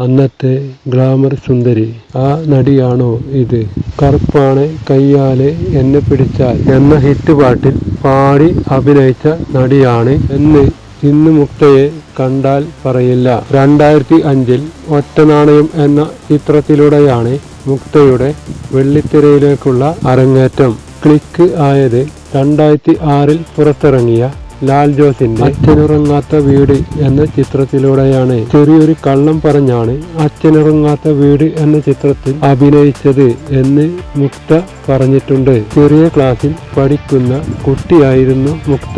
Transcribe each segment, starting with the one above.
അന്നത്തെ ഗ്ലാമർ സുന്ദരി. ആ നടിയാണോ ഇത്? കറുപ്പാണ് കയ്യാലെ എന്നെ പിടിച്ചാൽ എന്ന ഹിറ്റ് പാട്ടിൽ പാടി അഭിനയിച്ച നടിയാണ് എന്ന് ഇന്ന് മുക്തയെ കണ്ടാൽ പറയില്ല. 2005 ഒറ്റനാണയം എന്ന ചിത്രത്തിലൂടെയാണ് മുക്തയുടെ വെള്ളിത്തിരയിലേക്കുള്ള അരങ്ങേറ്റം ക്ലിക്ക് ആയത്. 2006 പുറത്തിറങ്ങിയ ലാൽ ജോസിന്റെ അച്ഛനുറങ്ങാത്ത വീട് എന്ന ചിത്രത്തിലൂടെയാണ്. ചെറിയൊരു കള്ളം പറഞ്ഞാണ് അച്ഛനുറങ്ങാത്ത വീട് എന്ന ചിത്രത്തിൽ അഭിനയിച്ചത് എന്ന് മുക്ത പറഞ്ഞിട്ടുണ്ട്. ചെറിയ ക്ലാസ്സിൽ പഠിക്കുന്ന കുട്ടിയായിരുന്നു മുക്ത.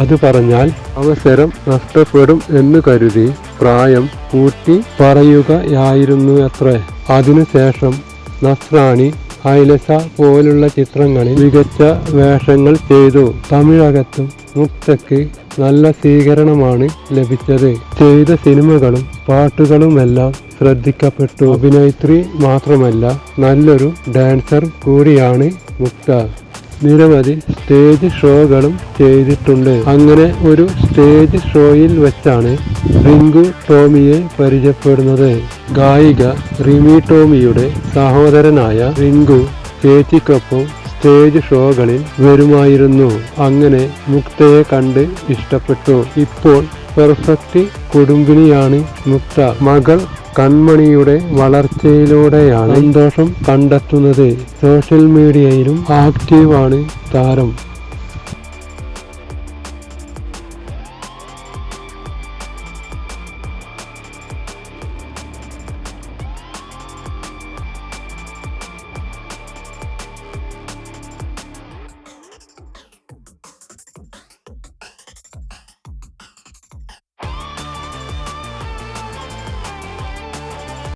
അത് പറഞ്ഞാൽ അവസരം നഷ്ടപ്പെടും എന്ന് കരുതി പ്രായം കൂട്ടി പറയുകയായിരുന്നു അത്രേ. അതിനുശേഷം നസ്രാണി, ഐലസ പോലുള്ള ചിത്രങ്ങളിൽ മികച്ച വേഷങ്ങൾ ചെയ്തു. തമിഴകത്തും മുക്തയ്ക്ക് നല്ല സ്വീകരണമാണ് ലഭിച്ചത്. ചെയ്ത സിനിമകളും പാട്ടുകളുമെല്ലാം ശ്രദ്ധിക്കപ്പെട്ടു. അഭിനേത്രി മാത്രമല്ല, നല്ലൊരു ഡാൻസർ കൂടിയാണ് മുക്ത. നിരവധി സ്റ്റേജ് ഷോകളും ചെയ്തിട്ടുണ്ട്. അങ്ങനെ ഒരു സ്റ്റേജ് ഷോയിൽ വെച്ചാണ് റിങ്കു ടോമിയെ പരിചയപ്പെടുന്നത്. ഗായിക റിമി ടോമിയുടെ സഹോദരനായ റിങ്കു ചേച്ചിക്കൊപ്പം സ്റ്റേജ് ഷോകളിൽ വരുമായിരുന്നു. അങ്ങനെ മുക്തയെ കണ്ട് ഇഷ്ടപ്പെട്ടു. ഇപ്പോൾ പെർഫെക്റ്റ് കുടുംബിനിയാണ് മുക്ത. മകൾ കൺമണിയുടെ വളർച്ചയിലൂടെയാണ് സന്തോഷം കണ്ടെത്തുന്നത്. സോഷ്യൽ മീഡിയയിലും ആക്റ്റീവാണ് താരം.